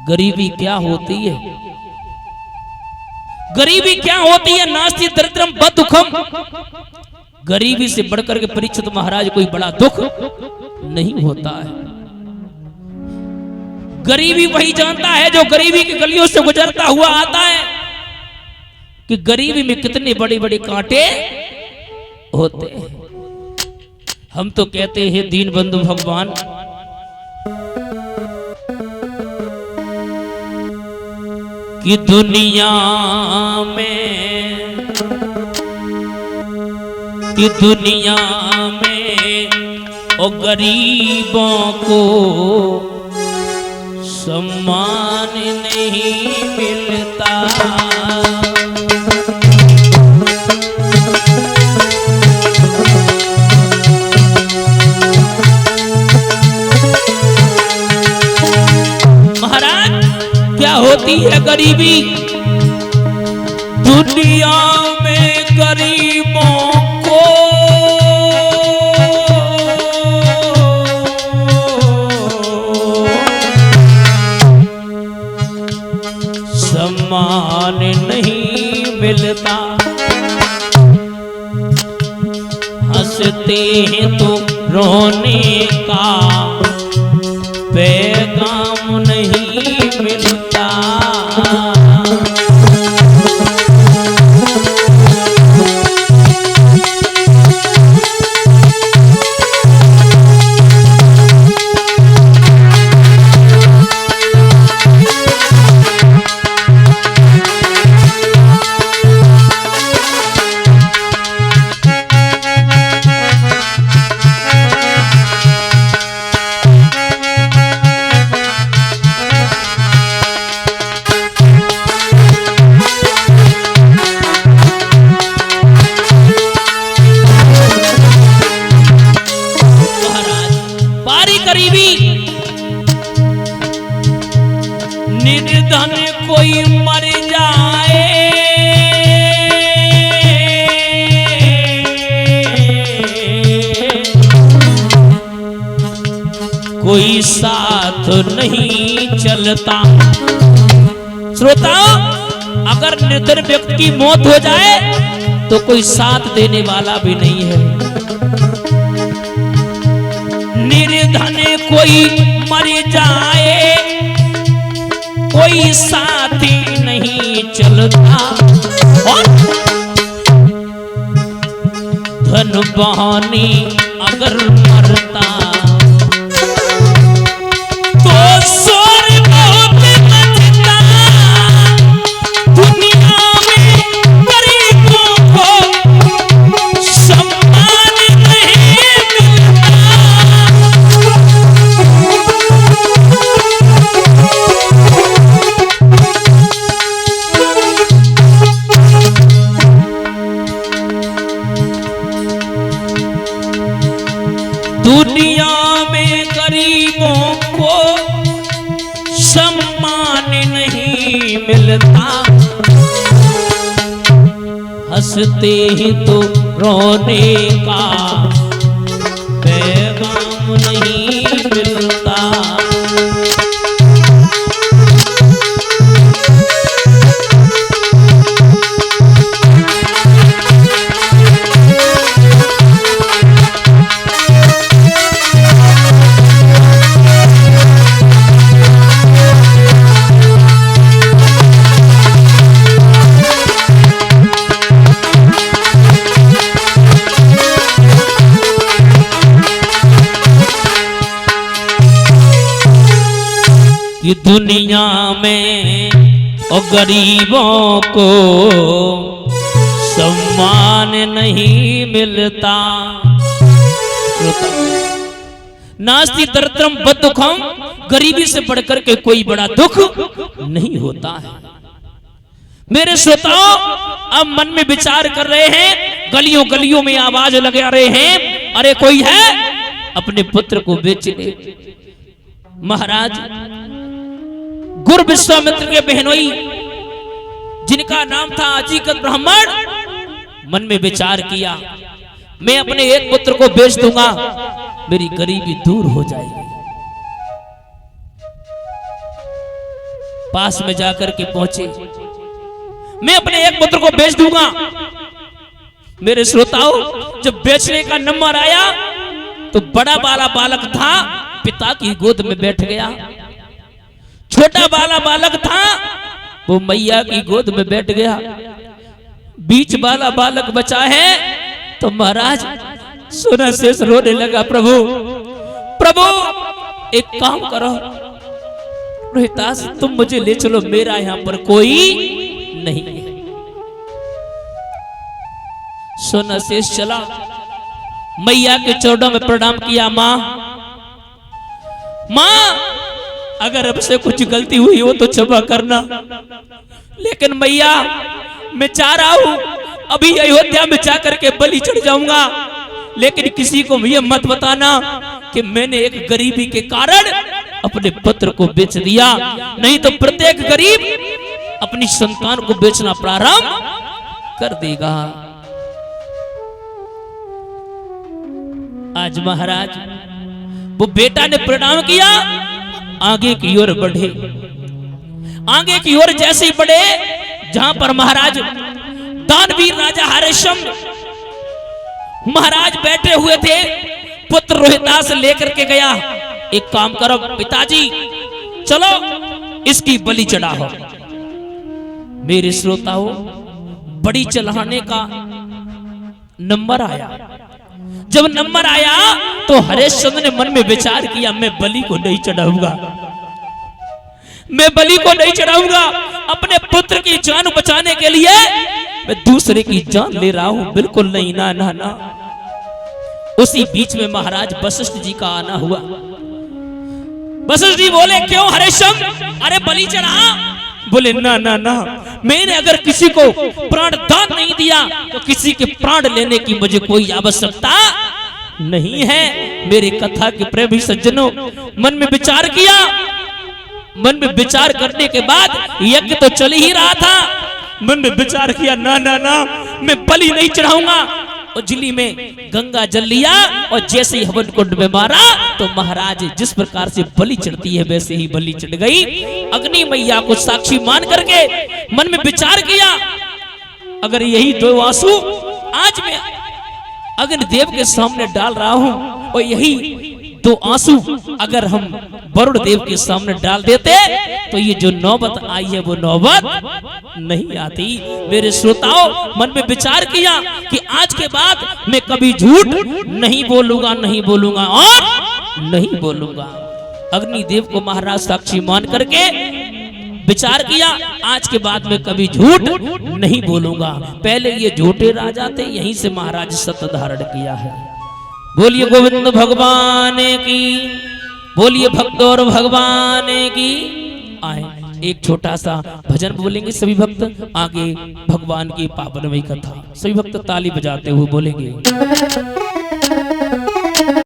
गरीबी क्या होती है? गरीबी क्या होती है? नास्ति दरिद्रम बदुखम। गरीबी से बढ़कर के परीक्षित महाराज कोई बड़ा दुख नहीं होता है। गरीबी वही जानता है जो गरीबी की गलियों से गुजरता हुआ आता है कि गरीबी में कितने बड़े बड़े कांटे होते हैं। हम तो कहते हैं दीन बंधु भगवान कि दुनिया में ओ गरीबों को सम्मान नहीं मिलता। महाराज क्या होती है गरीबी? दुनिया में गरीबों को सम्मान नहीं मिलता। हंसते हैं तो रोने का पैगाम नहीं मिलता। निर्धन कोई मर जाए कोई साथ नहीं चलता। श्रोताओ, अगर निर्धन व्यक्ति की मौत हो जाए तो कोई साथ देने वाला भी नहीं है। निर्धन कोई मर जाए कोई साथी नहीं चलता। और धनवानी अगर मरता तो स्वर्ग मचता। दुनिया में गरीबों को सम्मान नहीं मिलता। दुनिया में गरीबों को सम्मान नहीं मिलता। हंसते ही तो रोने का पैगाम नहीं मिलता। कि दुनिया में और गरीबों को सम्मान नहीं मिलता। नास्ति दरिद्रम बदुखम। गरीबी से बढ़कर के कोई बड़ा दुख नहीं होता है। मेरे श्रोताओं, अब मन में विचार कर रहे हैं, गलियों गलियों में आवाज लगा रहे हैं, अरे कोई है अपने पुत्र को बेच ले। महाराज गुरु विश्वामित्र के बहनोई जिनका नाम था अजीकत ब्राह्मण, मन में विचार किया, मैं अपने एक पुत्र को बेच दूंगा, मेरी गरीबी दूर हो जाएगी। पास में जाकर के पहुंचे, मैं अपने एक पुत्र को बेच दूंगा। मेरे श्रोताओं, जब बेचने का नंबर आया तो बड़ा वाला बालक था पिता की गोद में बैठ गया, छोटा वाला बालक था वो मैया की गोद में बैठ गया, बीच वाला बालक बचा है तो महाराज सोना शेष रोने लगा, प्रभु प्रभु एक काम करो रोहितास, तुम मुझे ले चलो, मेरा यहां पर कोई नहीं है। सोना शेष चला, मैया के चरणों में प्रणाम किया, मां अगर अब से कुछ गलती हुई हो तो क्षमा करना, लेकिन मैया मैं चाह रहा हूं अभी अयोध्या में जाकर के बलि चढ़ जाऊंगा, लेकिन किसी को यह मत बताना कि मैंने एक गरीबी के कारण अपने पुत्र को बेच दिया, नहीं तो प्रत्येक गरीब अपनी संतान को बेचना प्रारंभ कर देगा। आज महाराज वो बेटा ने प्रणाम किया, आगे की ओर बढ़े, आगे की ओर जैसे ही बढ़े जहां पर महाराज दानवीर राजा हरिश्चंद्र महाराज बैठे हुए थे, पुत्र रोहितास लेकर के गया, एक काम करो पिताजी चलो इसकी बलि चढ़ाओ। मेरे श्रोताओं, बलि चढ़ाने का नंबर आया, जब नंबर आया तो हरिश्चंद्र ने मन में विचार किया, मैं बलि को नहीं चढ़ाऊंगा, मैं बलि को नहीं चढ़ाऊंगा, अपने पुत्र की जान बचाने के लिए मैं दूसरे की जान ले रहा हूं, बिल्कुल नहीं, ना ना ना। उसी बीच में महाराज वशिष्ठ जी का आना हुआ। वशिष्ठ जी बोले, क्यों हरिश्चंद्र, अरे बलि चढ़ा? बोले ना ना ना, मैंने अगर किसी को प्राण दान नहीं दिया तो किसी के प्राण लेने की मुझे कोई आवश्यकता नहीं है। मेरे कथा के प्रेमी सज्जनों, मन में विचार किया, मन में विचार करने के बाद यज्ञ तो चल ही रहा था, मन में विचार किया, ना ना ना मैं बलि नहीं चढ़ाऊंगा। उजली में गंगा जल लिया और जैसे ही हवन कुंड में मारा तो महाराज जिस प्रकार से बलि चढ़ती है वैसे ही बलि चढ़ गई। अग्नि मैया को साक्षी मान करके मन में विचार किया, अगर यही दो आंसू आज मैं अग्निदेव के सामने डाल रहा हूं और यही दो आंसू अगर हम वरुण देव के सामने डाल देते तो ये जो नौबत आई है वो नौबत नहीं आती। मेरे श्रोताओं, मन में विचार किया कि आज के बाद मैं कभी झूठ नहीं बोलूंगा, नहीं बोलूंगा और नहीं बोलूंगा। अग्निदेव को महाराज साक्षी मान करके विचार किया, आज के बाद मैं कभी झूठ नहीं बोलूंगा। पहले ये झूठे राजा थे, यहीं से महाराज सत्य धारण किया है। बोलिए गोविंद भगवान की, बोलिए भक्त और भगवान की। आए एक छोटा सा भजन बोलेंगे सभी भक्त, आगे भगवान की पावनमयी कथा सभी भक्त ताली बजाते हुए बोलेंगे।